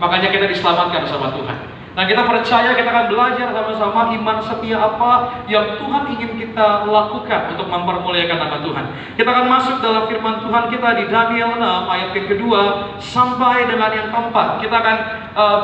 Makanya kita diselamatkan sama Tuhan. Nah, kita percaya kita akan belajar sama-sama iman setia apa yang Tuhan ingin kita lakukan untuk mempermuliakan nama Tuhan. Kita akan masuk dalam firman Tuhan kita di Daniel 6 ayat yang kedua sampai dengan yang keempat. Kita akan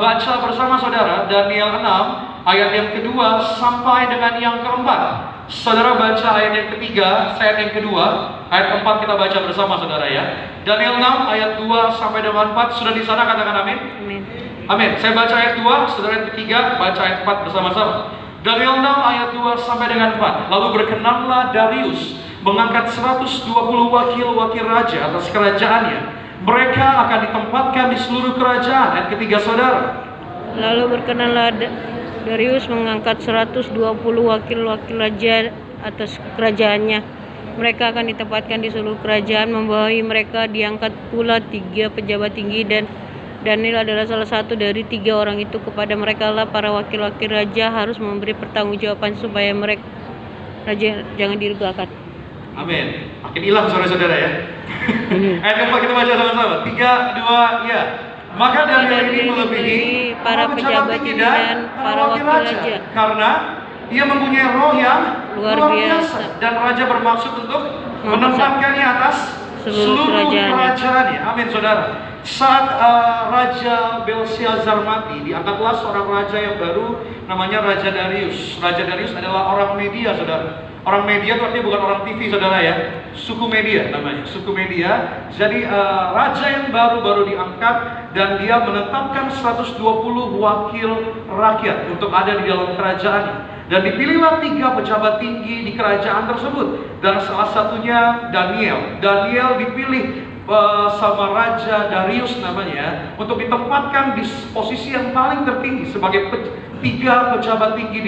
baca bersama saudara Daniel 6 ayat yang kedua sampai dengan yang keempat. Saudara baca ayat yang ketiga, ayat yang kedua, ayat keempat kita baca bersama saudara ya. Daniel 6 ayat 2 sampai dengan 4. Sudah di sana, katakan amin. Amin. Amin. Saya baca ayat 2, saudara yang ketiga baca ayat 4 bersama-sama. Daniel 6 ayat 2 sampai dengan 4. Lalu berkenanlah Darius mengangkat 120 wakil-wakil raja atas kerajaannya. Mereka akan ditempatkan di seluruh kerajaan. Ayat ketiga saudara. Lalu berkenanlah Darius mengangkat 120 wakil-wakil raja atas kerajaannya. Mereka akan ditempatkan di seluruh kerajaan. Membawahi mereka diangkat pula 3 pejabat tinggi, dan Daniel adalah salah satu dari 3 orang itu. Kepada mereka lah para wakil-wakil raja harus memberi pertanggungjawaban supaya mereka raja jangan dirugikan. Amin. Makin hilang saudara-saudara ya. Ayat keempat kita baca sama-sama. 3, 2, ya. Maka Daniel ini melebihi para pejabat tinggi dan para wakil raja, karena dia mempunyai roh yang luar biasa. Dan raja bermaksud untuk menempatkannya atas seluruh kerajaannya. Amin saudara. Saat Raja Belshazzar mati, diangkatlah seorang raja yang baru, namanya Raja Darius. Raja Darius adalah orang Media, saudara. Orang Media itu artinya bukan orang TV, saudara ya. Suku Media namanya, suku Media. Jadi raja yang baru diangkat, dan dia menetapkan 120 wakil rakyat untuk ada di dalam kerajaannya. Dan dipilihlah 3 pejabat tinggi di kerajaan tersebut, dan salah satunya Daniel. Daniel dipilih sama Raja Darius namanya untuk ditempatkan di posisi yang paling tertinggi sebagai 3 pejabat tinggi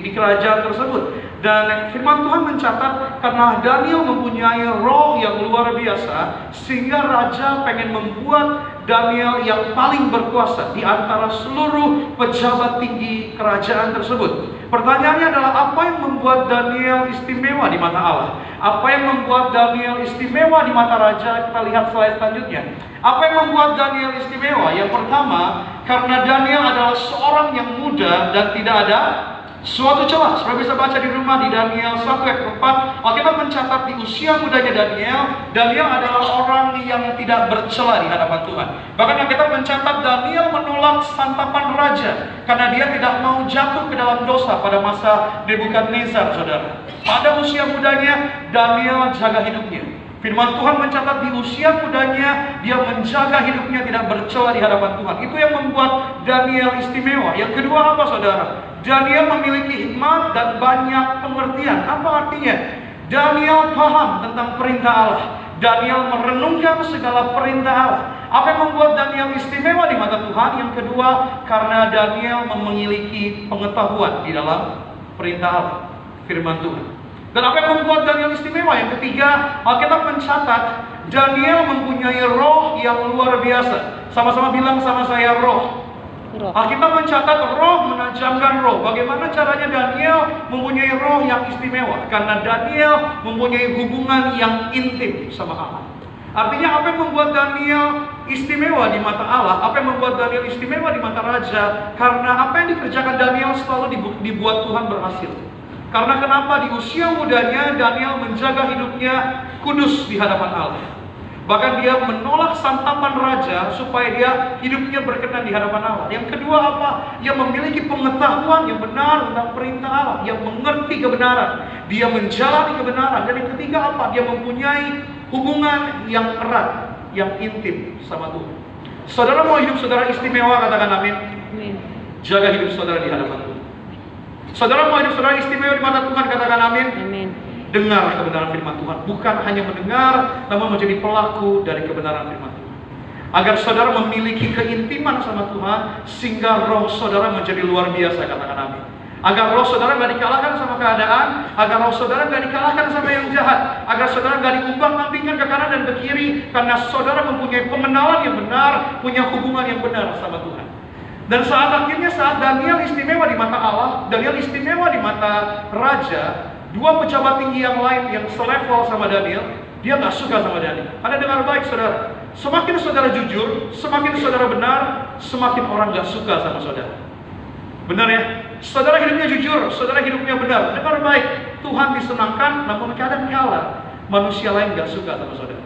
di kerajaan tersebut. Dan firman Tuhan mencatat karena Daniel mempunyai roh yang luar biasa, sehingga raja pengen membuat Daniel yang paling berkuasa di antara seluruh pejabat tinggi kerajaan tersebut. Pertanyaannya adalah, apa yang membuat Daniel istimewa di mata Allah? Apa yang membuat Daniel istimewa di mata raja? Kita lihat slide selanjutnya. Apa yang membuat Daniel istimewa? Yang pertama, karena Daniel adalah seorang yang muda dan tidak ada suatu celah. Saudara bisa baca di rumah di Daniel 1 ayat 4. Alkitab mencatat di usia mudanya Daniel adalah orang yang tidak bercela di hadapan Tuhan. Bahkan Alkitab mencatat Daniel menolak santapan raja karena dia tidak mau jatuh ke dalam dosa pada masa Nebukadnezar, saudara. Pada usia mudanya Daniel jaga hidupnya. Firman Tuhan mencatat di usia mudanya dia menjaga hidupnya tidak bercela di hadapan Tuhan. Itu yang membuat Daniel istimewa. Yang kedua apa saudara? Daniel memiliki hikmat dan banyak pengertian. Apa artinya? Daniel paham tentang perintah Allah. Daniel merenungkan segala perintah Allah. Apa yang membuat Daniel istimewa di mata Tuhan? Yang kedua, karena Daniel memiliki pengetahuan di dalam perintah Allah, firman Tuhan. Dan apa yang membuat Daniel istimewa? Yang ketiga, Alkitab mencatat Daniel mempunyai roh yang luar biasa. Sama-sama bilang sama saya, roh. Alkitab mencatat roh menajamkan roh. Bagaimana caranya Daniel mempunyai roh yang istimewa? Karena Daniel mempunyai hubungan yang intim sama Allah. Artinya apa yang membuat Daniel istimewa di mata Allah? Apa yang membuat Daniel istimewa di mata raja? Karena apa yang dikerjakan Daniel selalu dibuat Tuhan berhasil. Karena kenapa? Di usia mudanya Daniel menjaga hidupnya kudus di hadapan Allah. Bahkan dia menolak santapan raja supaya dia hidupnya berkenan di hadapan Allah. Yang kedua apa? Dia memiliki pengetahuan yang benar tentang perintah Allah. Dia mengerti kebenaran. Dia menjalani kebenaran. Dan yang ketiga apa? Dia mempunyai hubungan yang erat, yang intim sama Tuhan. Saudara mau hidup saudara istimewa, katakan amin. Amin. Jaga hidup saudara di hadapan Tuhan. Saudara mau hidup saudara istimewa di mata Tuhan, katakan amin. Amin. Dengar kebenaran firman Tuhan, bukan hanya mendengar, namun menjadi pelaku dari kebenaran firman Tuhan. Agar saudara memiliki keintiman sama Tuhan, sehingga roh saudara menjadi luar biasa, katakan amin. Agar roh saudara gak dikalahkan sama keadaan, agar roh saudara gak dikalahkan sama yang jahat, agar saudara gak dikumbang-ambingkan ke kanan dan ke kiri, karena saudara mempunyai pengenalan yang benar, punya hubungan yang benar sama Tuhan. Dan saat Daniel istimewa di mata Allah, Daniel istimewa di mata raja, 2 pejabat tinggi yang lain yang selevel sama Daniel, dia gak suka sama Daniel. Anda dengar baik saudara, Semakin saudara jujur, semakin saudara benar, semakin orang gak suka sama saudara. Benar ya? Saudara hidupnya jujur, saudara hidupnya benar. Dengar baik, Tuhan disenangkan, namun kadang kala manusia lain gak suka sama saudara.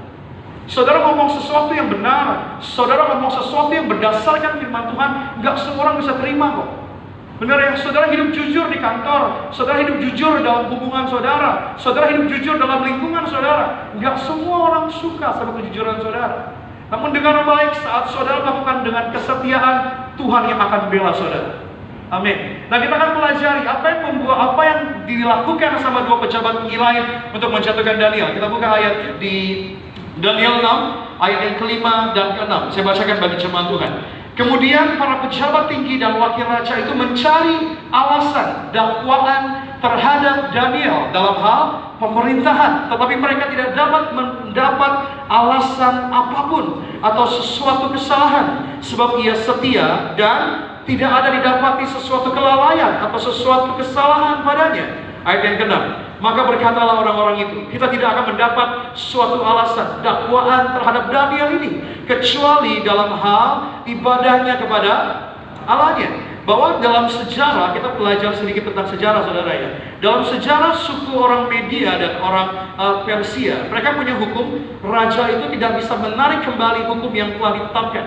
Saudara ngomong sesuatu yang benar, saudara ngomong sesuatu yang berdasarkan firman Tuhan, gak semua orang bisa terima kok. Benar ya? Saudara hidup jujur di kantor, saudara hidup jujur dalam hubungan saudara, saudara hidup jujur dalam lingkungan saudara. Gak semua orang suka sama kejujuran saudara. Namun dengar baik, saat saudara lakukan dengan kesetiaan, Tuhan yang akan bela saudara. Amin. Nah, kita akan pelajari apa yang dilakukan sama dua pejabat tinggi lain untuk menjatuhkan Daniel. Kita buka ayat di Daniel 6, ayat yang kelima dan ke-6. Saya bacakan bagi jemaat Tuhan. Kemudian para pejabat tinggi dan wakil raja itu mencari alasan dakwaan terhadap Daniel dalam hal pemerintahan, tetapi mereka tidak dapat mendapat alasan apapun atau sesuatu kesalahan, sebab ia setia dan tidak ada didapati sesuatu kelalaian atau sesuatu kesalahan padanya. Ayat yang ke-6. Maka berkatalah orang-orang itu, kita tidak akan mendapat suatu alasan dakwaan terhadap Daniel ini, kecuali dalam hal ibadahnya kepada Allahnya. Bahwa dalam sejarah, kita belajar sedikit tentang sejarah saudara ya. Dalam sejarah suku orang Media dan orang Persia, mereka punya hukum, raja itu tidak bisa menarik kembali hukum yang telah ditetapkan.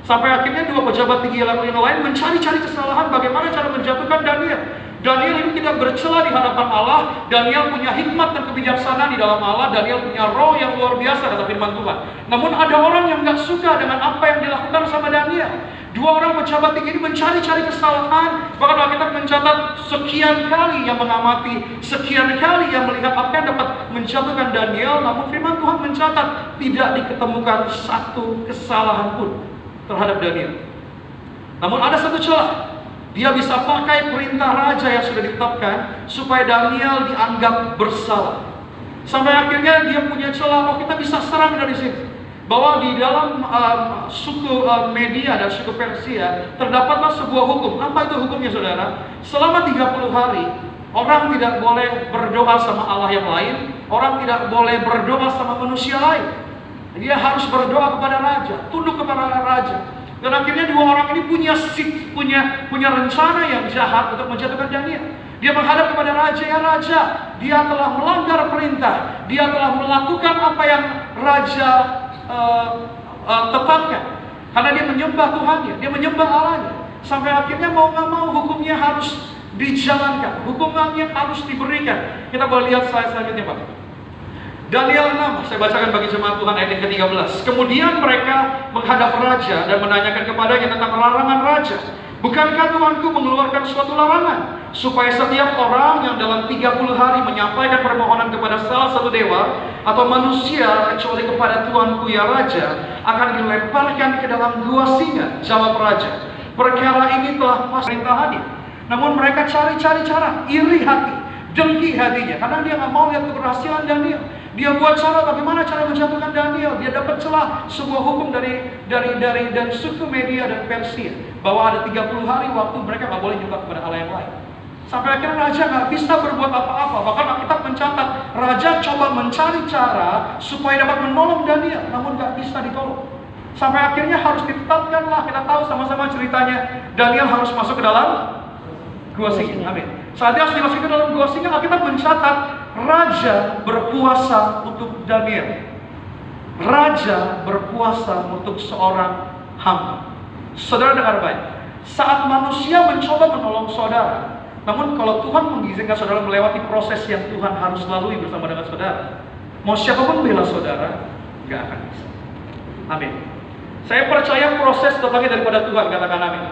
Sampai akhirnya dua pejabat tinggi yang lain mencari-cari kesalahan bagaimana cara menjatuhkan Daniel. Daniel itu tidak bercela di hadapan Allah. Daniel punya hikmat dan kebijaksanaan di dalam Allah. Daniel punya roh yang luar biasa, kata firman Tuhan. Namun ada orang yang gak suka dengan apa yang dilakukan sama Daniel. Dua orang pejabat tinggi ini mencari-cari kesalahan. Bahkan Alkitab mencatat sekian kali yang mengamati, sekian kali yang melihat apa yang dapat menjatuhkan Daniel. Namun firman Tuhan mencatat tidak diketemukan satu kesalahan pun terhadap Daniel. Namun ada satu celah. Dia bisa pakai perintah raja yang sudah ditetapkan supaya Daniel dianggap bersalah. Sampai akhirnya dia punya celah, kita bisa serang dari sini. Bahwa di dalam suku Media dan suku Persia terdapatlah sebuah hukum. Apa itu hukumnya saudara? Selama 30 hari orang tidak boleh berdoa sama Allah yang lain. Orang tidak boleh berdoa sama manusia lain. Dia harus berdoa kepada raja, tunduk kepada raja. Dan akhirnya dua orang ini punya rencana yang jahat untuk menjatuhkan Daniel. Dia menghadap kepada raja, ya raja, dia telah melanggar perintah, dia telah melakukan apa yang raja tetapkan. Karena dia menyembah Tuhannya, dia menyembah Allahnya. Sampai akhirnya mau gak mau hukumnya harus dijalankan, hukumannya harus diberikan. Kita boleh lihat slide selanjutnya Pak. Daniel 6, saya bacakan bagi jemaat Tuhan ayat yang ke-13. Kemudian mereka menghadap raja dan menanyakan kepadanya tentang larangan raja. Bukankah Tuanku mengeluarkan suatu larangan supaya setiap orang yang dalam 30 hari menyampaikan permohonan kepada salah satu dewa atau manusia kecuali kepada Tuanku ya raja akan dilemparkan ke dalam gua singa? Jawab raja, perkara ini telah pas perintahannya. Namun mereka cari-cari cara, iri hati, dengki hatinya, karena dia nggak mau lihat keberhasilan Daniel. Dia buat cara bagaimana cara menjatuhkan Daniel. Dia dapat celah sebuah hukum dari suku Media dan Persia, bahwa ada 30 hari waktu mereka nggak boleh nyembah kepada Allah yang lain. Sampai akhirnya raja nggak bisa berbuat apa-apa. Bahkan Alkitab mencatat raja coba mencari cara supaya dapat menolong Daniel, namun nggak bisa ditolong. Sampai akhirnya harus ditetapkanlah, kita tahu sama-sama ceritanya, Daniel harus masuk ke dalam gua singa. Amin. Saat dia harus dimasukin ke dalam gua singa, Alkitab mencatat raja berpuasa untuk Daniel. Raja berpuasa untuk seorang hamba. Saudara dengar baik. Saat manusia mencoba menolong saudara, namun kalau Tuhan mengizinkan saudara melewati proses yang Tuhan harus lalui bersama dengan saudara, mau siapapun bela saudara, gak akan bisa. Amin. Saya percaya proses datangnya daripada Tuhan, katakan amin.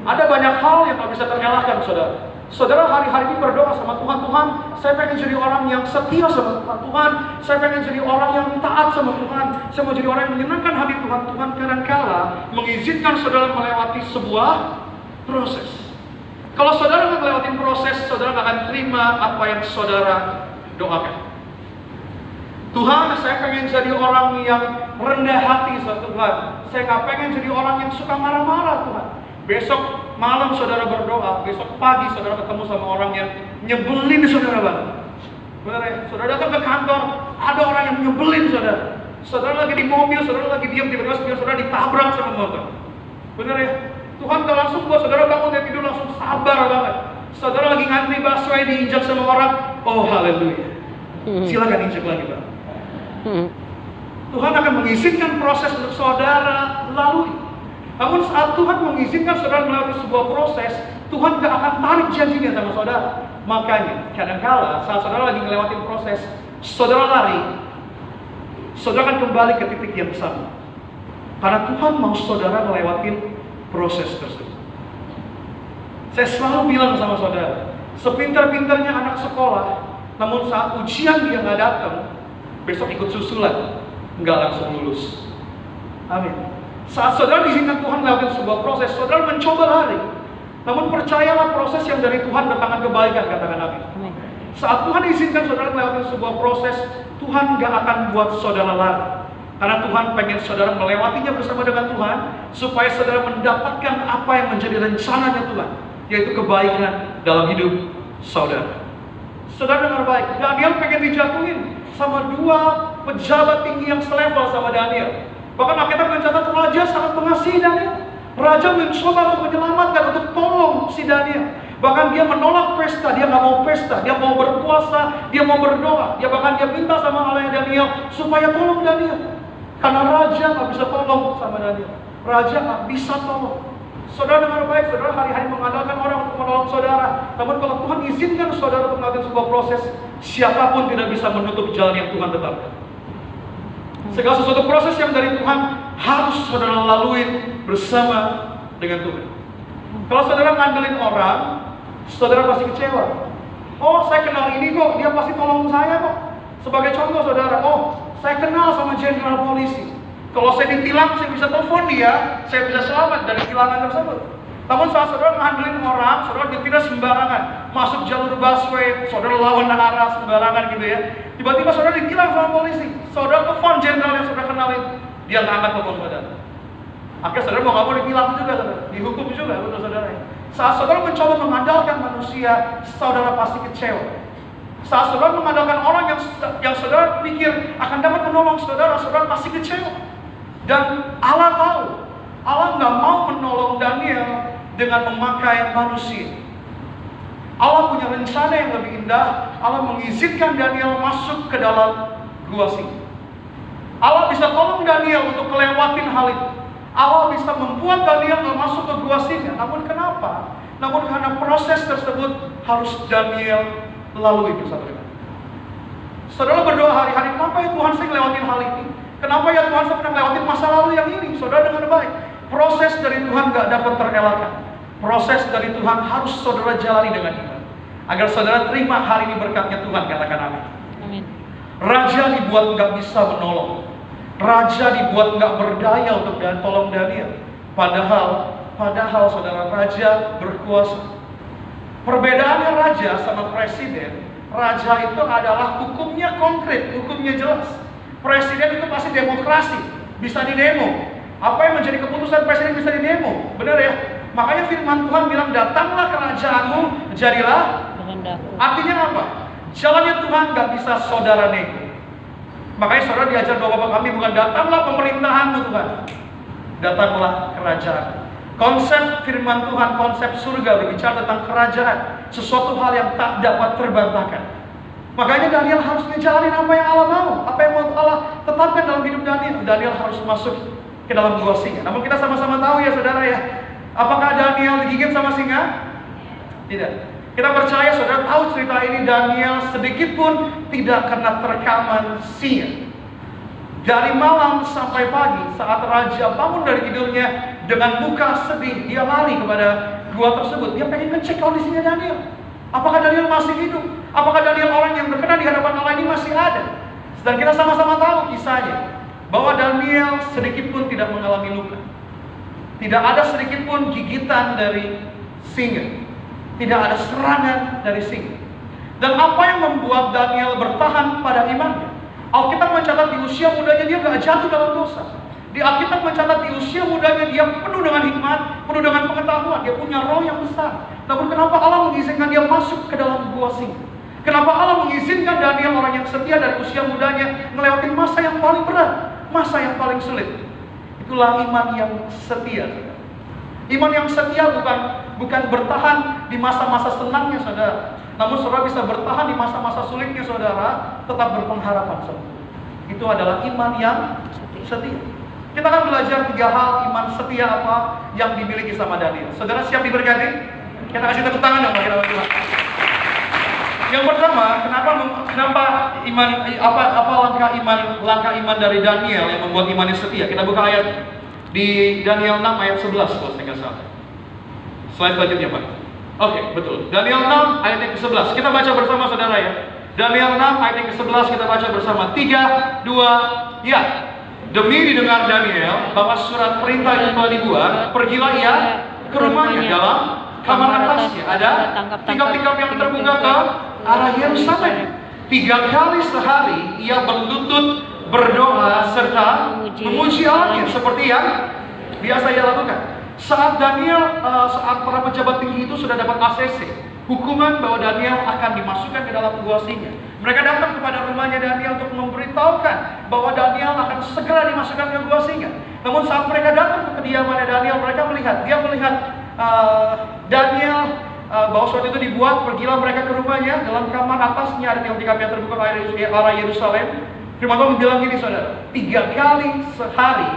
Ada banyak hal yang gak bisa terelakkan saudara. Saudara hari-hari ini berdoa sama Tuhan, Tuhan, saya pengen jadi orang yang setia sama Tuhan. Tuhan, saya pengen jadi orang yang taat sama Tuhan. Saya mau jadi orang yang menyenangkan hati Tuhan. Tuhan kadangkala mengizinkan saudara melewati sebuah proses. Kalau saudara nggak melewati proses, saudara nggak akan terima apa yang saudara doakan. Tuhan, saya pengen jadi orang yang rendah hati sama Tuhan. Saya nggak pengen jadi orang yang suka marah-marah Tuhan. Besok malam saudara berdoa, besok pagi saudara ketemu sama orang yang nyebelin saudara banget. Benar ya? Saudara datang ke kantor, ada orang yang nyebelin saudara. Saudara lagi di mobil, saudara lagi diam, tiba-tiba saudara ditabrak sama motor. Benar ya? Tuhan gak langsung buat saudara bangun dari tidur langsung sabar banget. Saudara lagi ngantri busway diinjak sama orang, oh haleluya. Silakan injak lagi, Pak. Tuhan akan mengizinkan proses untuk saudara lalui. Namun saat Tuhan mengizinkan saudara melalui sebuah proses, Tuhan gak akan tarik janjinya sama saudara. Makanya, kadang-kala saat saudara lagi ngelewatin proses, saudara lari, saudara akan kembali ke titik yang sama. Karena Tuhan mau saudara ngelewatin proses tersebut. Saya selalu bilang sama saudara, sepintar-pintarnya anak sekolah, namun saat ujian dia nggak datang, besok ikut susulan, nggak langsung lulus. Amin. Saat saudara diizinkan Tuhan melakukan sebuah proses, saudara mencoba lari, namun percayalah proses yang dari Tuhan datangkan kebaikan, katakan amin. Saat Tuhan izinkan saudara melewati sebuah proses, Tuhan nggak akan buat saudara lari. Karena Tuhan pengen saudara melewatinya bersama dengan Tuhan, supaya saudara mendapatkan apa yang menjadi rencananya Tuhan, yaitu kebaikan dalam hidup saudara. Saudara dengar baik, Daniel pengen dijatuhin sama dua pejabat tinggi yang selevel sama Daniel. Bahkan Alkitab mencatat raja sangat mengasihi Daniel. Raja mencoba untuk menyelamatkan, untuk tolong si Daniel. Bahkan dia menolak pesta, dia nggak mau pesta, dia mau berpuasa, dia mau berdoa. Dia bahkan dia minta sama Allah Daniel supaya tolong Daniel. Karena raja nggak bisa tolong sama Daniel. Raja nggak bisa tolong. Saudara dengar baik, saudara hari-hari mengandalkan orang untuk menolong saudara. Namun kalau Tuhan izinkan saudara untuk melakukan sebuah proses, siapapun tidak bisa menutup jalan yang Tuhan tetapkan. Segala sesuatu proses yang dari Tuhan harus saudara lalui bersama dengan Tuhan. Kalau saudara ngandelin orang, saudara pasti kecewa. Oh, saya kenal ini kok, dia pasti tolong saya kok. Sebagai contoh saudara, oh, saya kenal sama jenderal polisi. Kalau saya ditilang, saya bisa telepon dia, saya bisa selamat dari tilangan tersebut. Namun saat saudara ngandelin orang, saudara tidak sembarangan masuk jalur busway, saudara lawan arah sembarangan gitu ya. Tiba-tiba saudara ditilang sama polisi, saudara telepon jenderal yang saudara kenalin, dia nggak angkat telepon saudara. Akhirnya saudara mau nggak mau ditilang juga, saudara, dihukum juga untuk saudara. Saat saudara mencoba mengandalkan manusia, saudara pasti kecewa. Saat saudara mengandalkan orang yang saudara pikir akan dapat menolong saudara, saudara pasti kecewa. Dan Allah tahu, Allah nggak mau menolong Daniel dengan memakai manusia. Allah punya rencana yang lebih indah. Allah mengizinkan Daniel masuk ke dalam gua singa. Allah bisa tolong Daniel untuk melewatin hal itu. Allah bisa membuat Daniel masuk ke gua singa. Namun kenapa? Namun karena proses tersebut harus Daniel lalui bersama dengan. Saudara berdoa hari-hari, kenapa ya Tuhan saya ngelewatin hal ini? Kenapa ya Tuhan saya pernah ngelewatin masa lalu yang ini? Saudara dengar baik, proses dari Tuhan gak dapat terelakkan. Proses dari Tuhan harus saudara jalani dengan iman, agar saudara terima hari ini berkatnya Tuhan, katakan amin. Amin. Raja dibuat gak bisa menolong, raja dibuat gak berdaya untuk tolong Daniel. Padahal saudara, raja berkuasa. Perbedaannya raja sama presiden, raja itu adalah hukumnya konkret, hukumnya jelas. Presiden itu pasti demokrasi, bisa didemo. Apa yang menjadi keputusan presiden bisa didemo, benar ya? Makanya firman Tuhan bilang, datanglah kerajaanmu, jadilah kehendakmu. Artinya apa? Jalannya Tuhan gak bisa saudara nego. Makanya saudara diajar doa Bapa kami bukan datanglah pemerintahanmu Tuhan, datanglah kerajaan. Konsep firman Tuhan, konsep surga berbicara tentang kerajaan, sesuatu hal yang tak dapat terbantahkan. Makanya Daniel harus menjalani apa yang Allah mau, apa yang mau Allah tetapkan dalam hidup Daniel. Daniel harus masuk ke dalam gua singa. Namun kita sama-sama tahu ya saudara ya, apakah Daniel digigit sama singa? Tidak. Kita percaya saudara tahu cerita ini, Daniel sedikit pun tidak kena terkaman singa. Dari malam sampai pagi, saat raja bangun dari tidurnya dengan muka sedih, dia lari kepada gua tersebut. Dia pengen ngecek kondisinya Daniel. Apakah Daniel masih hidup? Apakah Daniel orang yang berkenan di hadapan Allah ini masih ada? Dan kita sama-sama tahu kisahnya, bahwa Daniel sedikit pun tidak mengalami luka. Tidak ada sedikit pun gigitan dari singa. Tidak ada serangan dari singa. Dan apa yang membuat Daniel bertahan pada imannya? Alkitab mencatat di usia mudanya dia gak jatuh dalam dosa. Di Alkitab mencatat di usia mudanya dia penuh dengan hikmat, penuh dengan pengetahuan, dia punya roh yang besar. Namun kenapa Allah mengizinkan dia masuk ke dalam gua singa? Kenapa Allah mengizinkan Daniel, orang yang setia dari usia mudanya, melewati masa yang paling berat? masa yang paling sulit. Itulah iman yang setia. Iman yang setia bukan bertahan di masa-masa senangnya saudara, namun saudara bisa bertahan di masa-masa sulitnya saudara, tetap berpengharapan saudara. Itu adalah iman yang setia. Kita akan belajar 3 hal iman setia apa yang dimiliki sama Daniel. Saudara siap diberkati? Kita kasih tepuk tangan dong bagi Tuhan. Yang pertama, kenapa iman apa langkah iman dari Daniel yang membuat imannya setia? Kita buka ayat di Daniel 6 ayat 11 kalau saya nggak salah. Slide selanjutnya Pak. Oke, betul. Daniel 6 ayat yang ke-11. Kita baca bersama saudara ya. Daniel 6 ayat yang ke-11 kita baca bersama. 3, 2, ya. Demi didengar Daniel bahwa surat perintah yang telah dibuat, pergilah ia ke rumahnya dalam kamar atasnya. Ada tingkap-tingkap yang terbuka ke arah Yerusalem. 3 kali sehari ia berlutut berdoa serta memuji Allahnya seperti yang biasa ia lakukan. Saat para pejabat tinggi itu sudah dapat ACC, hukuman bahwa Daniel akan dimasukkan ke dalam gua singa. Mereka datang kepada rumahnya Daniel untuk memberitahukan bahwa Daniel akan segera dimasukkan ke gua singa. Namun saat mereka datang ke kediamannya Daniel, dia melihat Daniel bahwa suatu itu dibuat, pergilah mereka ke rumahnya, dalam kamar atasnya ada tingkap-tingkap yang terbuka ke arah Yerusalem. Firman Tuhan bilang gini saudara, 3 kali sehari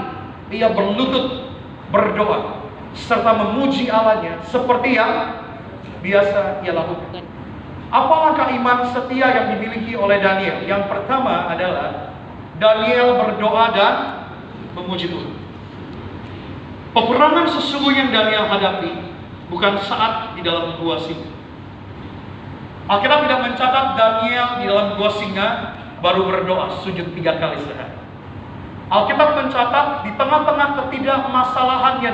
ia berlutut berdoa serta memuji Allahnya seperti yang biasa ia lakukan. Apa langkah iman setia yang dimiliki oleh Daniel? Yang pertama adalah Daniel berdoa dan memuji Tuhan. Peperangan sesungguhnya yang Daniel hadapi bukan saat di dalam gua singa. Alkitab tidak mencatat Daniel di dalam gua singa baru berdoa sujud 3 kali sehari. Alkitab mencatat di tengah-tengah ketidakmasalahannya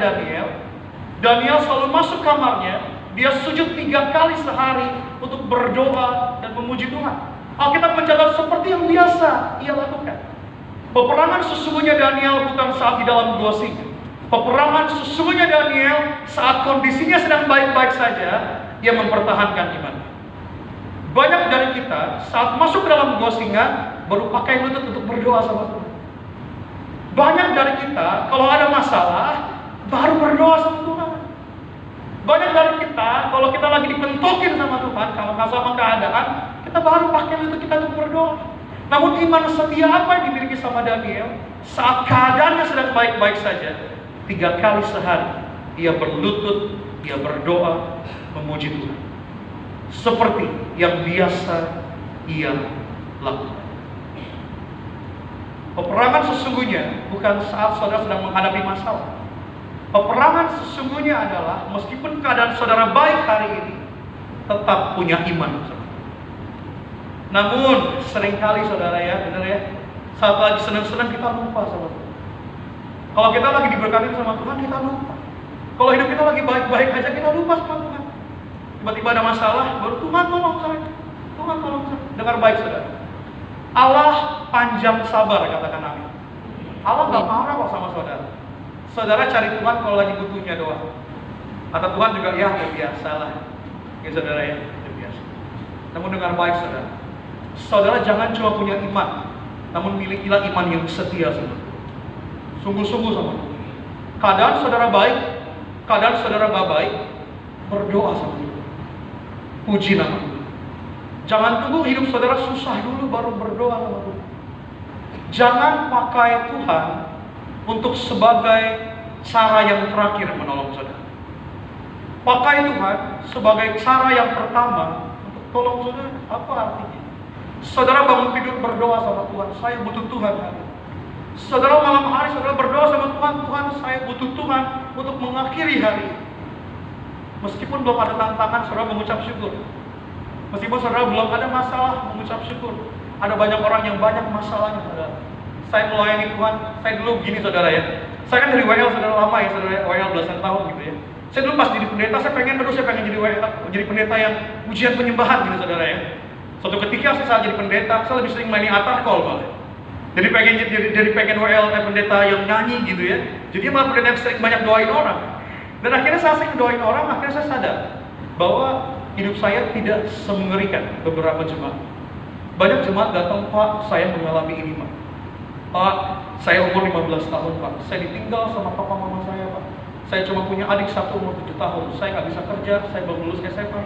Daniel selalu masuk kamarnya, dia sujud 3 kali sehari untuk berdoa dan memuji Tuhan. Alkitab mencatat seperti yang biasa ia lakukan. Peperangan sesungguhnya Daniel bukan saat di dalam gua singa. Peperangan sesungguhnya Daniel saat kondisinya sedang baik-baik saja, ia mempertahankan iman. Banyak dari kita saat masuk ke dalam gua singa baru pakai lutut untuk berdoa sama Tuhan. Banyak dari kita kalau ada masalah baru berdoa sama Tuhan. Banyak dari kita kalau kita lagi dipentokin sama Tuhan, kalau sama keadaan, kita baru pakai lutut kita untuk berdoa. Namun iman setia apa yang dimiliki sama Daniel? Saat keadaannya sedang baik-baik saja, 3 kali sehari ia berlutut, ia berdoa, memuji Tuhan seperti yang biasa ia lakukan. Peperangan sesungguhnya bukan saat saudara sedang menghadapi masalah. Peperangan sesungguhnya adalah meskipun keadaan saudara baik hari ini, tetap punya iman. Namun seringkali saudara ya, benar ya, saat lagi senang-senang kita lupa sama Tuhan. Kalau kita lagi diberkati sama Tuhan, kita lupa. Kalau hidup kita lagi baik-baik aja, kita lupa sama Tuhan. Tiba-tiba ada masalah, baru Tuhan tolong saya. Tuhan tolong saya. Dengar baik saudara. Allah panjang sabar, katakan amin. Allah gak marah kok sama saudara. Saudara cari Tuhan kalau lagi butuhnya doang. Kata Tuhan juga, ya udah biasa lah. Ya saudara ya, udah biasa. Namun dengar baik saudara. Saudara jangan cuma punya iman, namun milikilah iman yang setia sama Tuhan. Sungguh-sungguh sama Tuhan. Keadaan saudara baik, keadaan saudara gak baik, berdoa sama Tuhan. Puji nama Tuhan. Jangan tunggu hidup saudara susah dulu baru berdoa sama Tuhan. Jangan pakai Tuhan untuk sebagai cara yang terakhir menolong saudara. Pakai Tuhan sebagai cara yang pertama untuk tolong saudara. Apa artinya? Saudara bangun tidur berdoa sama Tuhan, saya butuh Tuhan hari. Saudara malam hari saudara berdoa sama Tuhan, Tuhan saya butuh Tuhan untuk mengakhiri hari. Meskipun belum ada tantangan, saudara mengucap syukur. Meskipun saudara belum ada masalah, mengucap syukur. Ada banyak orang yang banyak masalahnya saudara. Saya melayani Tuhan, saya dulu begini saudara ya. Saya kan dari WL saudara lama ya, saudara WL belasan tahun gitu ya. Saya dulu pas jadi pendeta, saya pengen jadi WL, jadi pendeta yang ujian penyembahan gitu saudara ya. Suatu ketika saya jadi pendeta, saya lebih sering mainin altar call malah. Jadi pengen WL pendeta yang nyanyi gitu ya. Jadi malah pendeta yang sering banyak doain orang. Dan akhirnya saya sering doain orang, akhirnya saya sadar bahwa hidup saya tidak semengerikan beberapa jemaat. Banyak jemaat datang, Pak, saya mengalami ini, Pak. Pak, saya umur 15 tahun Pak, saya ditinggal sama papa mama saya Pak. Saya cuma punya adik satu umur 7 tahun, saya nggak bisa kerja, saya belum lulus SMA.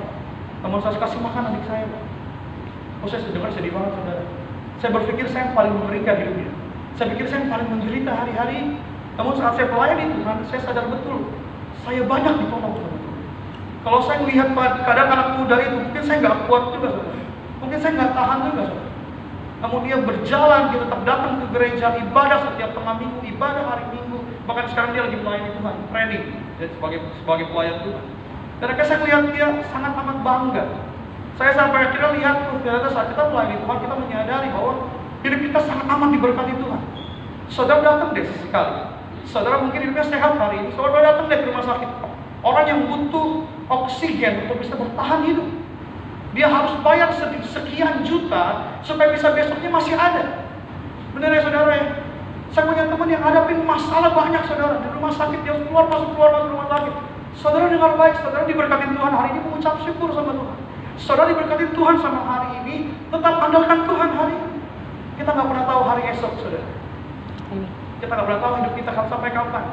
Namun saya kasih makan adik saya Pak. Oh, saya dengar sedih banget saudara. Saya berpikir saya yang paling mengerikan hidupnya. Saya pikir saya yang paling menderita hari-hari. Namun saat saya melayani Tuhan, saya sadar betul, saya banyak ditolong Tuhan. Kalau saya melihat kadang anak muda itu, mungkin saya nggak kuat juga saudara. Mungkin saya nggak tahan juga saudara. Namun dia berjalan, dia tetap datang ke gereja, ibadah setiap tengah minggu, ibadah hari Minggu. Bahkan sekarang dia lagi melayani Tuhan, training sebagai pelayan Tuhan. Dan akhirnya saya melihat dia sangat amat bangga. Saya sampai akhirnya lihat, ternyata saat kita melayani Tuhan, kita menyadari bahwa hidup kita sangat amat diberkati Tuhan. Saudara datang deh sesekali. Saudara mungkin hidupnya sehat hari ini, saudara datang deh ke rumah sakit. Orang yang butuh oksigen untuk bisa bertahan hidup, dia harus bayar sekian juta supaya bisa besoknya masih ada. Benar ya saudara ya? Saya punya teman yang hadapin masalah banyak saudara di rumah sakit, dia keluar masuk rumah sakit. Saudara dengar baik, saudara diberkati Tuhan hari ini, mengucap syukur sama Tuhan. Saudara diberkati Tuhan sama hari ini, tetap andalkan Tuhan hari ini. Kita nggak pernah tahu hari esok saudara. Kita nggak pernah tahu hidup kita akan sampai kapan.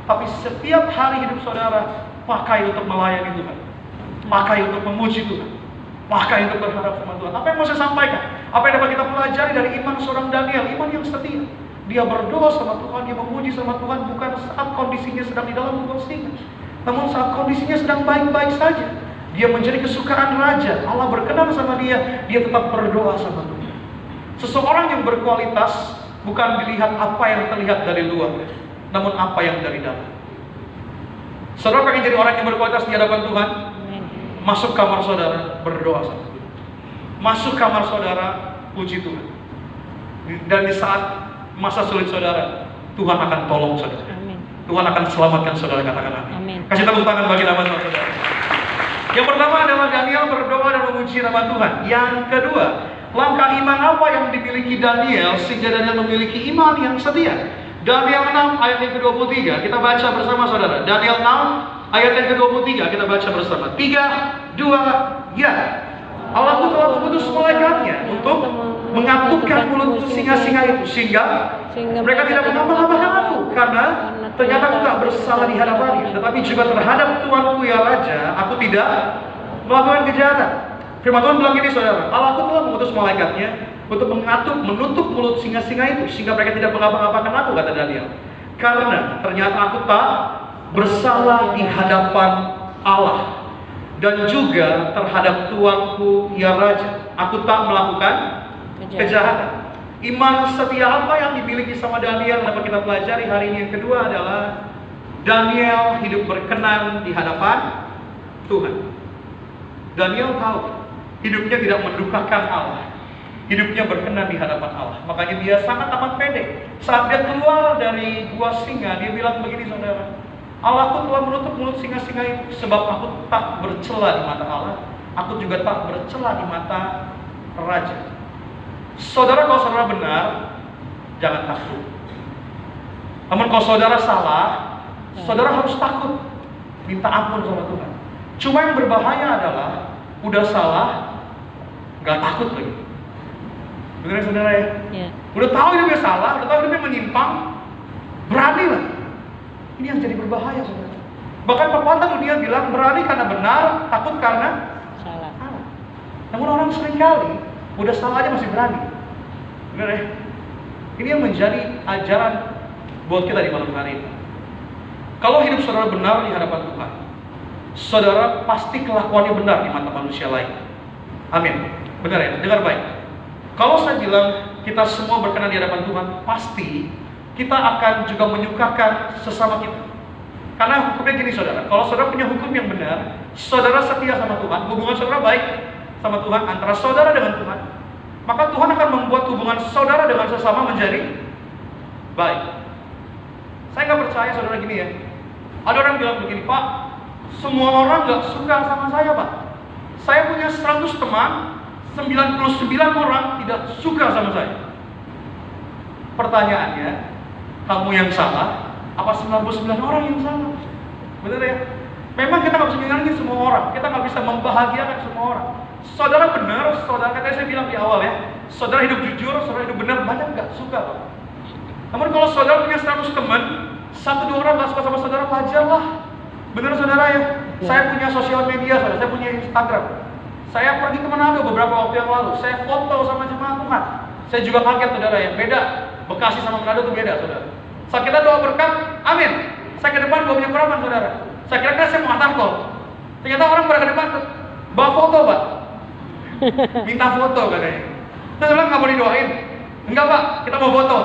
Tapi setiap hari hidup saudara pakai untuk melayani Tuhan, pakai untuk memuji Tuhan, pakai untuk berharap sama Tuhan. Apa yang mau saya sampaikan? Apa yang dapat kita pelajari dari iman seorang Daniel, iman yang setia. Dia berdoa sama Tuhan, dia memuji sama Tuhan bukan saat kondisinya sedang di dalam lubang singa, namun saat kondisinya sedang baik-baik saja. Dia menjadi kesukaan raja, Allah berkenan sama dia tetap berdoa sama Tuhan. Seseorang yang berkualitas bukan dilihat apa yang terlihat dari luar, namun apa yang dari dalam. Saudara pengen jadi orang yang berkualitas di hadapan Tuhan? Masuk kamar saudara, berdoa sama Tuhan. Masuk kamar saudara, puji Tuhan. Dan di saat masa sulit saudara, Tuhan akan tolong saudara. Amin. Tuhan akan selamatkan saudara, katakan amin. Amin. Kasih tepuk tangan bagi nama saudara. Yang pertama adalah Daniel berdoa dan memuji nama Tuhan. Yang kedua, langkah iman apa yang dimiliki Daniel sehingga Daniel memiliki iman yang setia? Daniel 6 ayat yang ke-23, kita baca bersama saudara. Daniel 6 ayat yang ke-23, kita baca bersama. 3, 2, ya. Allah itu telah mengutus malaikatnya untuk mengatukkan mulut singa-singa itu sehingga mereka tidak mengapa-ngapakan aku, karena ternyata aku tak bersalah di hadapannya, tetapi juga terhadap Tuanku ya Raja aku tidak melakukan kejahatan. Firman Tuhan bilang gini saudara, Allah itu telah mengutus malaikatnya untuk menutup mulut singa-singa itu sehingga mereka tidak mengapa-ngapakan aku, kata Daniel, karena ternyata aku tak bersalah di hadapan Allah dan juga terhadap Tuanku ya Raja aku tak melakukan kejahatan. Iman setia apa yang dimiliki sama Daniel dapat kita pelajari hari ini. Yang kedua adalah Daniel hidup berkenan di hadapan Tuhan. Daniel tahu hidupnya tidak mendukakan Allah, hidupnya berkenan di hadapan Allah. Makanya dia sangat amat pede. Saat dia keluar dari gua singa, dia bilang begini saudara, Allahku telah menutup mulut singa-singa itu sebab aku tak bercela di mata Allah, aku juga tak bercela di mata raja. Saudara, kalau saudara benar, jangan takut. Namun kalau saudara salah, saudara harus takut, minta ampun sama Tuhan. Cuma yang berbahaya adalah udah salah, nggak takut lagi. Benar saudara ya? Yeah. Udah tahu hidupnya salah, udah tahu hidupnya menyimpang, berani lah. Ini yang jadi berbahaya saudara. Bahkan pepatah dunia bilang berani karena benar, takut karena salah. Namun orang seringkali udah salah aja masih berani. Benar ya? Ini yang menjadi ajaran buat kita di malam hari ini. Kalau hidup saudara benar di hadapan Tuhan, saudara pasti kelakuannya benar di mata manusia lain. Amin. Benar ya? Dengar baik. Kalau saya bilang kita semua berkenan di hadapan Tuhan, pasti kita akan juga menyukakan sesama kita. Karena hukumnya gini saudara, kalau saudara punya hukum yang benar, saudara setia sama Tuhan, hubungan saudara baik sama Tuhan, antara saudara dengan Tuhan, maka Tuhan akan membuat hubungan saudara dengan sesama menjadi baik. Saya nggak percaya saudara gini ya. Ada orang bilang begini, Pak, semua orang nggak suka sama saya Pak. Saya punya 100 teman, 99 orang tidak suka sama saya. Pertanyaannya, kamu yang salah, apa 99 orang yang salah? Benar ya? Memang kita nggak bisa menyenangkan semua orang, kita nggak bisa membahagiakan semua orang. Saudara benar, saudara katanya saya bilang di awal ya, saudara hidup jujur, saudara hidup benar, banyak nggak suka Pak. Namun kalau saudara punya 100 teman, 1-2 orang nggak suka sama saudara, wajar lah. Bener saudara ya? Saya punya sosial media, saudara. Saya punya Instagram. Saya pergi ke Manado beberapa waktu yang lalu. Saya foto sama jemaat Tuhan. Saya juga kaget saudara ya. Beda. Bekasi sama Manado itu beda saudara. Saat kita doa berkat, amin. Saya ke depan bawa minyak kurapan saudara. Saya kira saya mau antar kok. Ternyata orang pada ke depan bawa foto pak. Minta foto katanya. Terus saya bilang nggak mau didoain. Enggak pak, kita mau foto.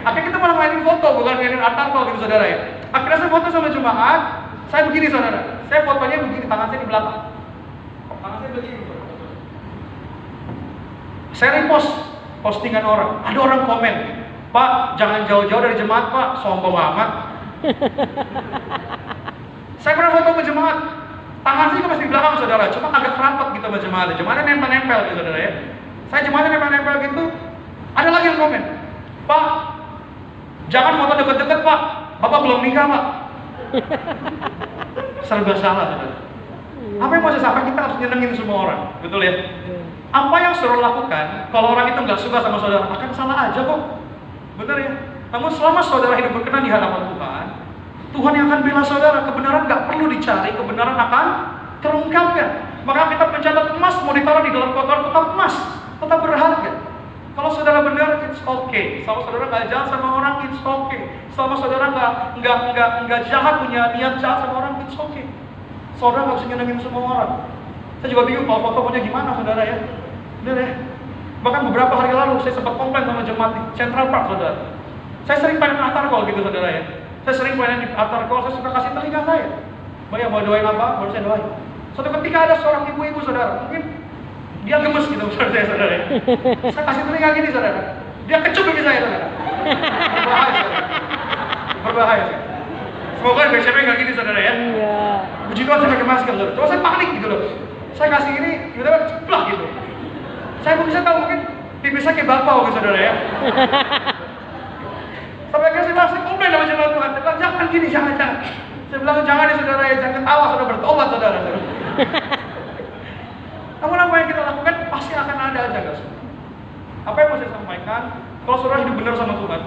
Akhirnya kita malah mainin foto, bukan mainin antar kok gitu saudara ya. Akhirnya saya foto sama jemaat. Saya begini saudara. Saya fotonya begini, tangan saya di belakang. Tangan saya begini. Saya repost postingan orang. Ada orang komen, Pak, jangan jauh-jauh dari jemaat Pak, sombong amat. Saya pernah foto ke jemaat, tangan saya masih di belakang saudara, cuma agak rapat gitu sama jemaat. Jemaatnya nempel-nempel gitu saudara ya. Saya jemaatnya nempel-nempel gitu. Ada lagi yang komen, Pak, jangan foto deket-deket Pak, Bapak belum nikah Pak. Serba salah saudara. Apa yang mau saya sampaikan, kita harus nyenengin semua orang, betul ya? Apa yang saudara lakukan, kalau orang itu nggak suka sama saudara, akan salah aja kok. Benar ya? Namun selama saudara hidup berkenan di hadapan Tuhan, Tuhan yang akan bela saudara. Kebenaran nggak perlu dicari, kebenaran akan terungkapkan. Maka kita mencatat emas mau ditaruh di dalam kotor tetap emas, tetap berharga. Kalau saudara benar, it's okay. Kalau saudara nggak jahat sama orang, it's okay. Selama saudara nggak jahat, punya niat jahat sama orang, it's okay. Saudara nggak bisa nyenengin semua orang. Saya juga bingung kalau fotonya gimana saudara ya. Benar ya? Bahkan beberapa hari lalu saya sempat komplain sama jemaat di Central Park saudara. Saya sering pengen altar call gitu saudara ya. Saya sering pengen di altar call, saya suka kasih telinga saya. Mbak ya mau doain apa? Baru saya doain. Suatu ketika ada seorang ibu-ibu saudara, mungkin dia gemes gitu saudara ya. Saya kasih telinga gini saudara. Dia kecup gigi saya saudara. Berbahaya saudara. Berbahaya. Semoga BCP nggak gini saudara ya. Iya. Puji Tuhan saya pakai masker saudara. Cuma saya panik gitu loh. Saya kasih ini, tiba-tiba ceplak gitu. Saya bisa tahu mungkin pipisnya kayak bapau gitu saudara ya. Sampai akhirnya saya komplain sama jemaat Tuhan. Saya bilang jangan gini, jangan. Saya bilang jangan ya saudara ya, jangan ketawa saudara, bertobat saudara. Namun apa yang kita lakukan pasti akan ada aja guys. Apa yang mau saya sampaikan? Kalau saudara hidup benar sama Tuhan,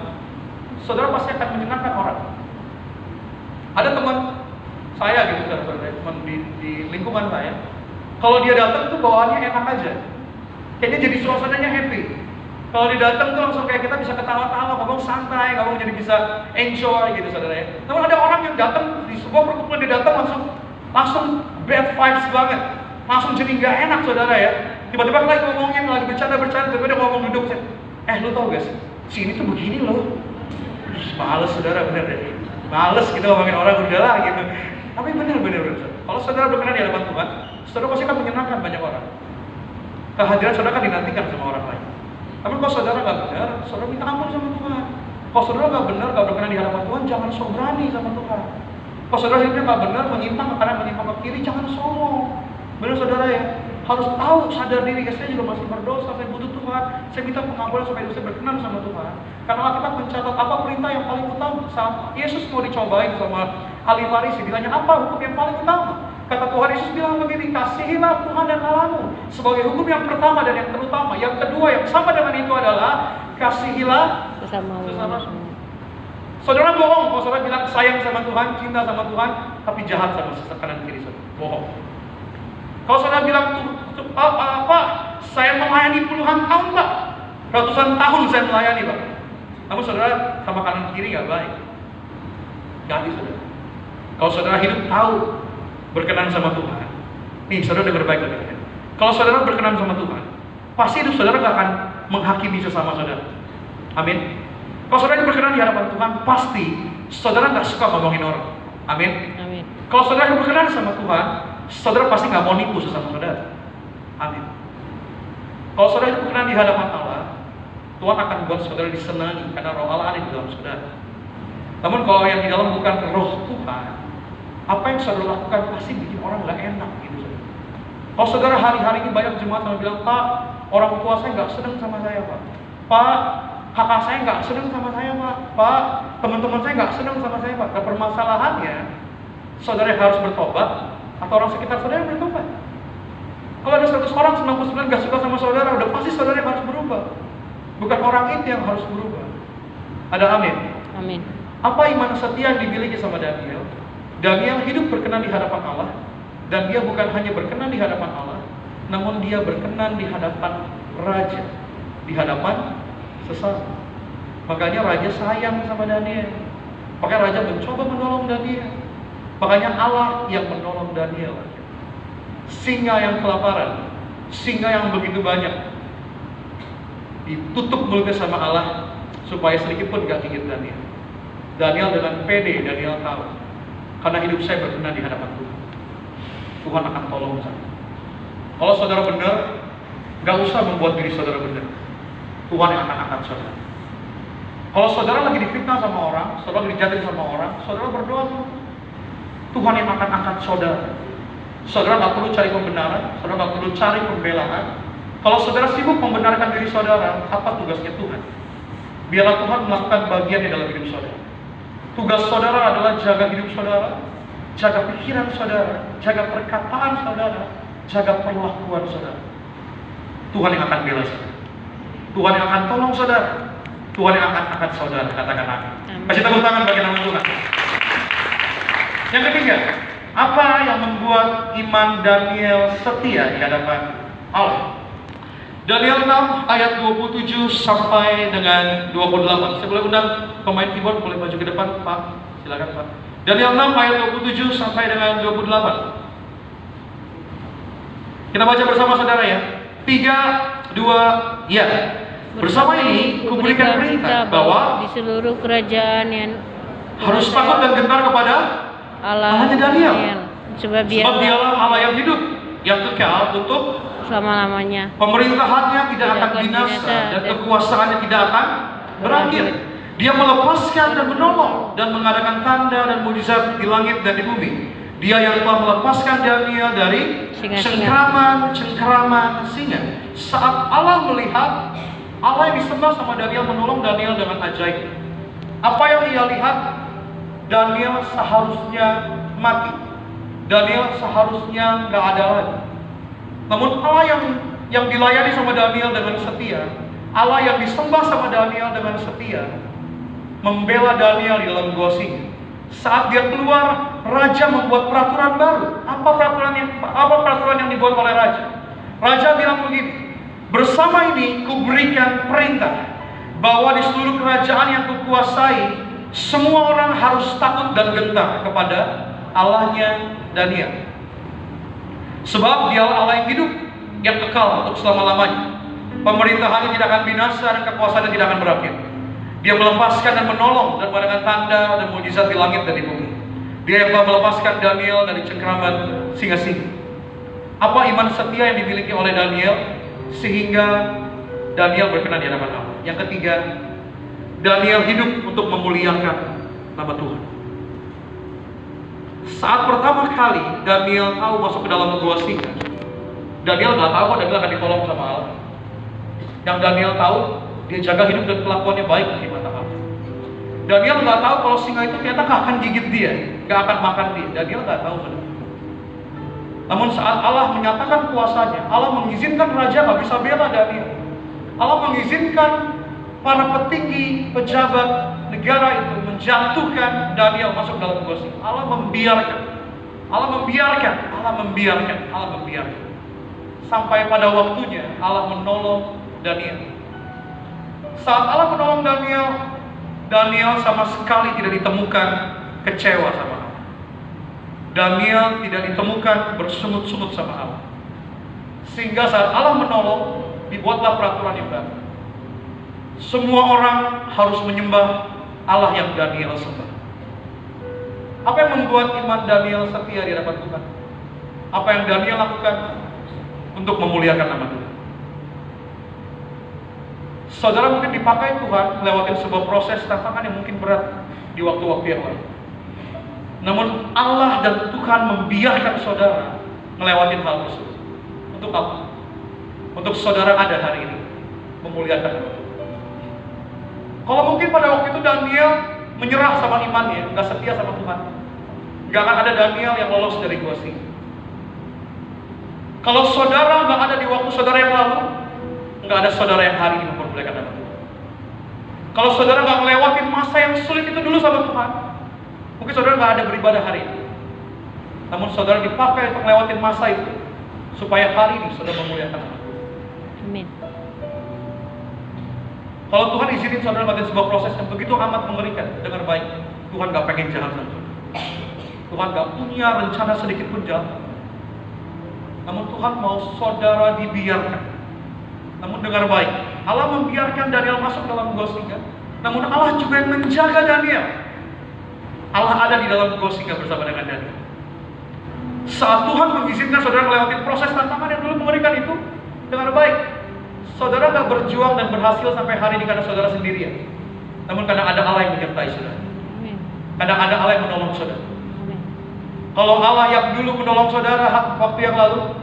saudara pasti akan menyenangkan orang. Ada teman saya gitu saudara, teman di lingkungan saya. Kalau dia datang tuh bawaannya enak aja. Kayaknya jadi suasananya happy. Kalau dia datang tuh langsung kayak kita bisa ketawa-tawa, ngomong santai, ngomong jadi bisa enjoy gitu saudara ya. Namun ada orang yang datang di sebuah perkumpulan, dia datang langsung bad vibes banget, langsung jadi nggak enak saudara ya. Tiba-tiba lagi ngomongin, lagi bercanda, tiba-tiba dia ngomong duduk, lu tau gak sih, si ini tuh begini loh. Males saudara, bener deh. Males kita ngomongin orang udahlah gitu. Tapi bener. Kalau saudara berkenan di hadapan Tuhan, saudara pasti akan menyenangkan banyak orang. Kehadiran saudara akan dinantikan sama orang lain. Tapi kalau saudara nggak benar, saudara minta ampun sama Tuhan. Kalau saudara nggak benar, nggak berkenan di hadapan Tuhan, jangan sok berani sama Tuhan. Kalau saudara hidupnya nggak benar, menyimpang ke kanan, menyimpang ke kiri, jangan sombong. Benar saudara ya, harus tahu, sadar diri. Saya juga masih berdosa, saya butuh Tuhan. Saya minta pengampunan supaya saya berkenan sama Tuhan. Karena kita mencatat apa perintah yang paling utama. Saat Yesus mau dicobain sama ahli Farisi, ditanya apa hukum yang paling utama? Kata Tuhan Yesus bilang begini, kasihilah Tuhan dan Allahmu sebagai hukum yang pertama dan yang terutama. Yang kedua yang sama dengan itu adalah kasihilah sesama. Saudara bohong kalau saudara bilang sayang sama Tuhan, cinta sama Tuhan, tapi jahat sama sesama kanan kiri saudara. Bohong. Kalau saudara bilang Pak, saya melayani puluhan tahun Pak, ratusan tahun saya melayani Pak. Namun saudara sama kanan kiri nggak baik. Jadi saudara, kalau saudara hidup tahu berkenan sama Tuhan, nih saudara dengar baik-baik. Kalau saudara berkenan sama Tuhan, pasti hidup saudara gak akan menghakimi sesama saudara. Amin. Kalau saudara berkenan di hadapan Tuhan, pasti saudara gak suka ngomongin orang. Amin. Amin. Kalau saudara berkenan sama Tuhan, saudara pasti gak mau nipu sesama saudara. Amin. Kalau saudara berkenan di hadapan Allah, Tuhan akan buat saudara disenangi karena roh Allah ada di dalam saudara. Namun kalau yang di dalam bukan roh Tuhan, apa yang saudara lakukan pasti bikin orang gak enak gitu saudara. Kalau saudara hari-hari ini banyak jemaat yang bilang, Pak, orang tua saya gak senang sama saya Pak. Pak, kakak saya gak senang sama saya Pak. Pak, teman-teman saya gak senang sama saya Pak. Dan permasalahannya, saudara harus bertobat atau orang sekitar saudara yang bertobat. Kalau ada 100 orang, 99 gak suka sama saudara, udah pasti saudara yang harus berubah. Bukan orang itu yang harus berubah. Ada amin? Amin. Apa iman setia yang dimiliki sama Daniel? Daniel hidup berkenan di hadapan Allah, dan dia bukan hanya berkenan di hadapan Allah, namun dia berkenan di hadapan raja, di hadapan sesama. Makanya raja sayang sama Daniel. Makanya raja mencoba menolong Daniel. Makanya Allah yang menolong Daniel. Singa yang kelaparan, singa yang begitu banyak, ditutup mulutnya sama Allah supaya sedikit pun gak gigit Daniel. Daniel dengan pede, Daniel tahu, karena hidup saya berkenan di hadapan Tuhan, Tuhan akan tolong saya. Kalau saudara benar, gak usah membuat diri saudara benar, Tuhan yang akan angkat saudara. Kalau saudara lagi difitnah sama orang, saudara lagi dijatin sama orang, saudara berdoa, Tuhan yang akan angkat saudara. Saudara gak perlu cari pembenaran, saudara gak perlu cari pembelaan. Kalau saudara sibuk membenarkan diri saudara, apa tugasnya Tuhan? Biarlah Tuhan melakukan bagiannya dalam hidup saudara. Tugas saudara adalah jaga hidup saudara, jaga pikiran saudara, jaga perkataan saudara, jaga perlakuan saudara. Tuhan yang akan bela saudara, Tuhan yang akan tolong saudara, Tuhan yang akan angkat saudara. Katakan amin. Kasih tepuk tangan bagi nama Tuhan. Yang ketiga, apa yang membuat iman Daniel setia di hadapan Allah? Daniel 6 ayat 27 sampai dengan 28. Saya boleh undang pemain keyboard, boleh maju ke depan, Pak. Silakan, Pak. Daniel 6 ayat 27 sampai dengan 28. Kita baca bersama saudara ya. 3, 2, ya. Bersama ini kuberikan perintah bahwa di seluruh kerajaan yang harus takut dan gentar kepada Allahnya Daniel. Sebab dialah Allah yang hidup, yang kekal untuk selama-lamanya. Pemerintahannya tidak akan binasa dan kekuasaannya tidak akan berakhir. Dia melepaskan dan menolong dan mengadakan tanda dan mukjizat di langit dan di bumi. Dia yang telah melepaskan Daniel dari cengkraman singa. Saat Allah melihat, Allah yang disembah sama Daniel menolong Daniel dengan ajaib. Apa yang ia lihat? Daniel seharusnya mati. Daniel seharusnya gak ada lagi. Namun Allah yang dilayani sama Daniel dengan setia, Allah yang disembah sama Daniel dengan setia, membela Daniel di dalam gua singa. Saat dia keluar, raja membuat peraturan baru. Apa peraturan yang dibuat oleh raja? Raja bilang begini, bersama ini kuberikan perintah bahwa di seluruh kerajaan yang kukuasai, semua orang harus takut dan gentar kepada Allahnya Daniel. Sebab dialah Allah yang hidup, yang kekal untuk selama-lamanya. Pemerintahannya tidak akan binasa dan kekuasaannya tidak akan berakhir. Dia melepaskan dan menolong dan mengadakan tanda dan mukjizat di langit dan di bumi. Dia yang telah melepaskan Daniel dari cengkraman singa-singa. Apa iman setia yang dimiliki oleh Daniel sehingga Daniel berkenan di hadapan Allah? Yang ketiga, Daniel hidup untuk memuliakan nama Tuhan. Saat pertama kali Daniel tahu masuk ke dalam gua singa, Daniel nggak tahu Daniel akan ditolong sama Allah. Yang Daniel tahu, dia jaga hidup dan kelakuannya baik di mata Allah. Daniel nggak tahu kalau singa itu ternyata nggak akan gigit dia, nggak akan makan dia. Daniel nggak tahu. Namun saat Allah menyatakan kuasanya, Allah mengizinkan raja nggak bisa bela Daniel. Allah mengizinkan para petinggi, pejabat negara itu menjatuhkan Daniel masuk dalam gua singa. Allah membiarkan. Sampai pada waktunya Allah menolong Daniel. Saat Allah menolong Daniel, Daniel sama sekali tidak ditemukan kecewa sama Allah. Daniel tidak ditemukan bersungut-sungut sama Allah. Sehingga saat Allah menolong, dibuatlah peraturan yang baru. Semua orang harus menyembah Allah yang Daniel sembah. Apa yang membuat iman Daniel setia di hadapan Tuhan? Apa yang Daniel lakukan untuk memuliakan nama Tuhan? Saudara mungkin dipakai Tuhan lewatin sebuah proses tantangan yang mungkin berat di waktu-waktu yang lalu. Namun Allah dan Tuhan membiarkan saudara ngelewatin hal tersebut. Untuk apa? Untuk saudara ada hari ini memuliakan nama Tuhan. Kalau mungkin pada waktu itu Daniel menyerah sama imannya, nggak setia sama Tuhan, nggak akan ada Daniel yang lolos dari gua singa. Kalau saudara nggak ada di waktu saudara yang lalu, nggak ada saudara yang hari ini mempermuliakan nama Tuhan. Kalau saudara nggak ngelewatin masa yang sulit itu dulu sama Tuhan, mungkin saudara nggak ada beribadah hari ini. Namun saudara dipakai untuk ngelewatin masa itu, supaya hari ini saudara memuliakan Tuhan. Amin. Kalau Tuhan izinin saudara lewatin sebuah proses yang begitu amat mengerikan, dengar baik, Tuhan nggak pengen jahat sama saudara. Tuhan nggak punya rencana sedikit pun jahat. Namun Tuhan mau saudara dibiarkan. Namun dengar baik, Allah membiarkan Daniel masuk dalam gua singa. Namun Allah juga yang menjaga Daniel. Allah ada di dalam gua singa bersama dengan Daniel. Saat Tuhan mengizinkan saudara melewati proses tantangan yang dulu mengerikan itu, dengar baik, saudara nggak berjuang dan berhasil sampai hari ini karena saudara sendirian. Namun kadang ada Allah yang menyertai saudara. Kadang ada Allah yang menolong saudara. Kalau Allah yang dulu menolong saudara waktu yang lalu,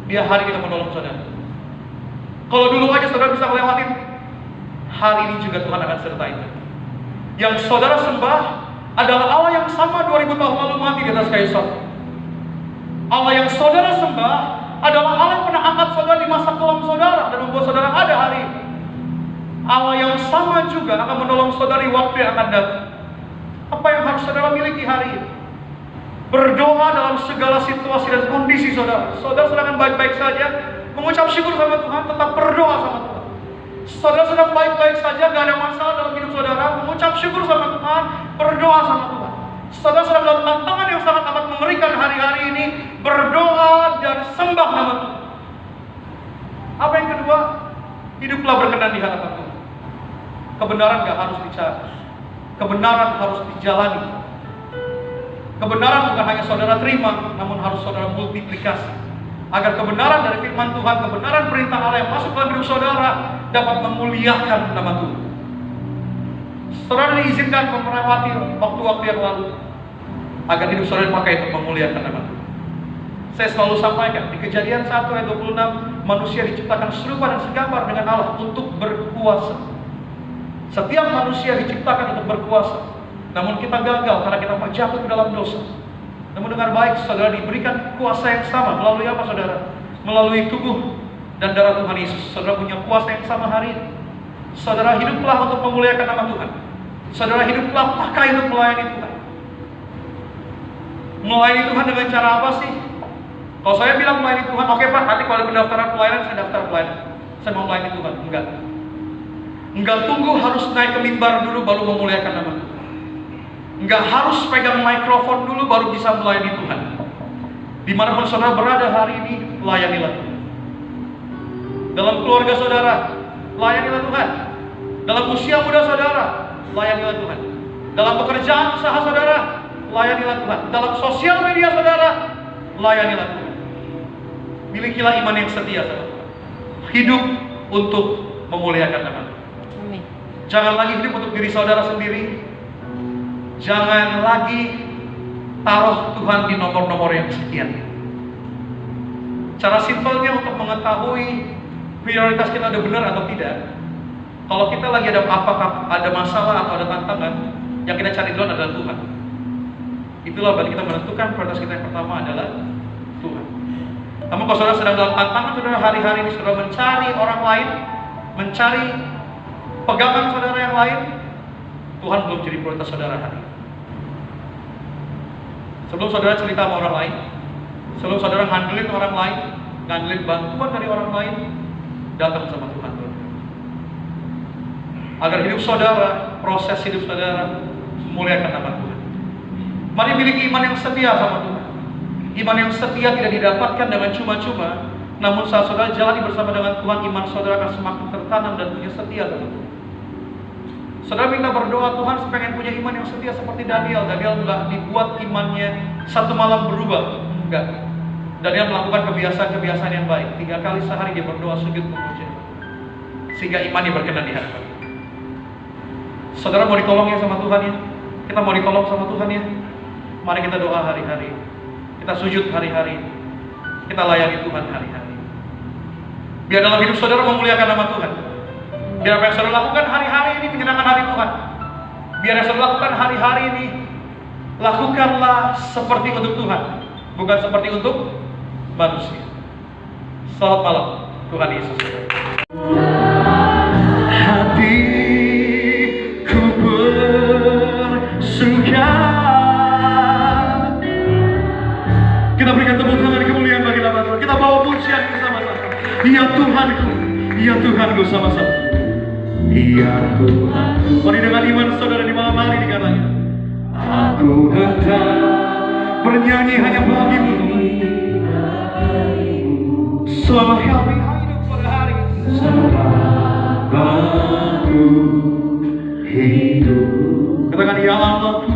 Dia hari ini menolong saudara. Kalau dulu aja saudara bisa melewati, hari ini juga Tuhan akan sertai. Yang saudara sembah adalah Allah yang sama 2000 tahun lalu mati di atas kayu salib. Allah yang saudara sembah adalah Allah yang pernah angkat saudara di masa kelam saudara dan membuat saudara ada hari ini. Allah yang sama juga akan menolong saudara di waktu yang akan datang. Apa yang harus saudara miliki hari ini? Berdoa dalam segala situasi dan kondisi saudara. Saudara sedang baik-baik saja, mengucap syukur sama Tuhan, tetap berdoa sama Tuhan. Saudara sedang baik-baik saja, gak ada masalah dalam hidup saudara, mengucap syukur sama Tuhan, berdoa sama Tuhan. Saudara sedang dalam tantangan yang sangat amat mengerikan hari-hari ini, berdoa dan sembah nama Tuhan. Apa yang kedua? Hiduplah berkenan di hadapan Tuhan. Kebenaran gak harus dicari, kebenaran harus dijalani. Kebenaran bukan hanya saudara terima, namun harus saudara multiplikasi. Agar kebenaran dari firman Tuhan, kebenaran perintah Allah yang masuk dalam hidup saudara dapat memuliakan nama Tuhan. Saudara diizinkan melewati waktu-waktu yang lalu agar hidup saudara dipakai untuk memuliakan nama Tuhan. Saya selalu sampaikan di Kejadian 1 ayat 26, manusia diciptakan serupa dan segambar dengan Allah untuk berkuasa. Setiap manusia diciptakan untuk berkuasa. Namun kita gagal karena kita jatuh ke dalam dosa. Namun dengar baik, saudara diberikan kuasa yang sama. Melalui apa saudara? Melalui tubuh dan darah Tuhan Yesus. Saudara punya kuasa yang sama hari ini. Saudara hiduplah untuk memuliakan nama Tuhan. Saudara hiduplah pakai untuk melayani Tuhan. Melayani Tuhan dengan cara apa sih? Kalau saya bilang melayani Tuhan, oke Pak, nanti kalau ada pendaftaran pelayanan, saya daftar pelayanan. Saya mau melayani Tuhan. Enggak tunggu harus naik ke mimbar dulu baru memuliakan nama Tuhan. Enggak harus pegang mikrofon dulu baru bisa melayani Tuhan. Dimanapun saudara berada hari ini, layanilah Tuhan. Dalam keluarga saudara, layanilah Tuhan. Dalam usia muda saudara, layanilah Tuhan. Dalam pekerjaan usaha saudara, layanilah Tuhan. Dalam sosial media saudara, layanilah Tuhan. Milikilah iman yang setia sama Tuhan. Hidup untuk memuliakan nama Tuhan. Jangan lagi hidup untuk diri saudara sendiri. Jangan lagi taruh Tuhan di nomor-nomor yang sekian. Cara simpelnya untuk mengetahui prioritas kita ada benar atau tidak, kalau kita lagi ada masalah atau ada tantangan, yang kita cari dulu adalah Tuhan. Itulah bagi kita menentukan prioritas kita yang pertama adalah Tuhan. Namun kalau saudara sedang dalam tantangan, saudara hari-hari ini saudara mencari orang lain, mencari pegangan saudara yang lain, Tuhan belum jadi prioritas saudara hari ini. Sebelum saudara cerita sama orang lain, sebelum saudara ngandelin orang lain, ngandelin bantuan dari orang lain, datang sama Tuhan dulu. Agar hidup saudara, proses hidup saudara memuliakan nama Tuhan. Mari miliki iman yang setia sama Tuhan. Iman yang setia tidak didapatkan dengan cuma-cuma, namun saat saudara jalani bersama dengan Tuhan, iman saudara akan semakin tertanam dan punya setia sama Tuhan. Saudara minta berdoa, Tuhan pengen punya iman yang setia seperti Daniel. Daniel enggak dibuat imannya satu malam berubah, enggak. Daniel melakukan kebiasaan-kebiasaan yang baik. 3 kali sehari dia berdoa, sujud, memuji, sehingga imannya berkenan di hadapan. Saudara mau ditolong ya sama Tuhan ya? Kita mau ditolong sama Tuhan ya? Mari kita doa hari-hari, kita sujud hari-hari, kita layani Tuhan hari-hari. Biar dalam hidup saudara memuliakan nama Tuhan. Biar apa yang saudara lakukan hari-hari ini menyenangkan hati Tuhan. Biar yang saudara lakukan hari-hari ini, lakukanlah seperti untuk Tuhan, bukan seperti untuk manusia. Selamat malam, Tuhan Yesus. Hati Kita bawa pujian bersama-sama. Ya Tuhanku, ya Tuhanku sama-sama. Ya Tuhanku. Mari dengan iman saudara di malam hari dikatakan, aku hendak bernyanyi hanya bagimu selama kami hidup pada hari ini. Selama aku hidup. Katakan, ya Allahku,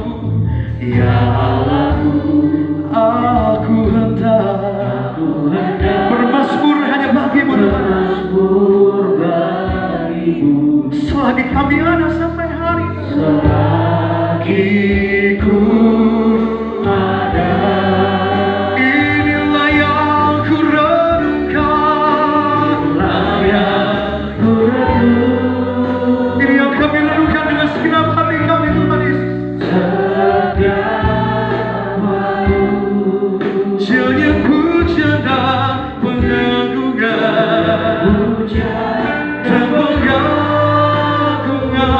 ya Allahku, aku hendak bermazmur hanya bagimu, selagi kami ada sampai hari ini. Selagi ku ada, inilah yang ku renungkan, ini yang kami renungkan dengan segenap hati kami, Tuhan Yesus. Hanya pujian dan pengagungan, dan pengagungan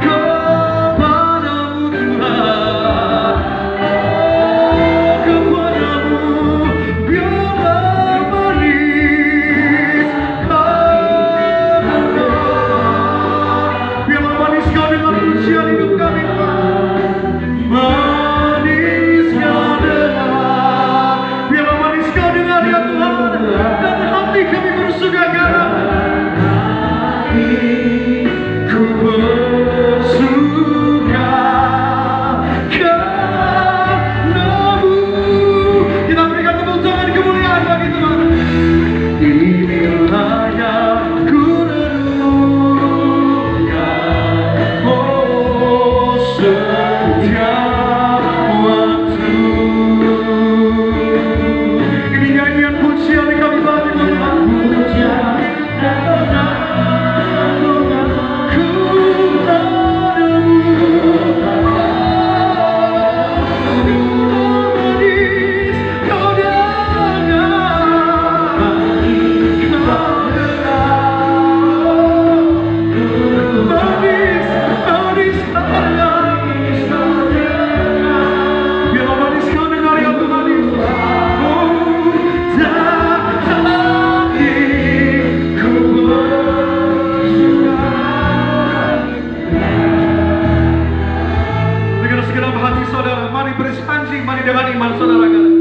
kepadamu Tuhan. Kepadamu biarlah manis biarlah manis kau dengan pujian hidup kami, Tuhan. Manis kau dengar, biarlah manis kau dengar ya Tuhan, dan hati kami bersuka cita. Ku bersuka karena-Mu. Kita berikan tepuk tangan kemuliaan bagi Tuhan. Inilah yang ku renungkan, oh setiap waktu. Ini nyanyian pujian yang kami bagi Tuhan. Pujian dan pengagungan kepadamu. Manis kau dengar, manis kau dengar, manis kau dengar, biarlah manis kau dengar ya Tuhan Yesus. Dengan segenap hati saudara, mari bersaksi, mari dengan iman saudara.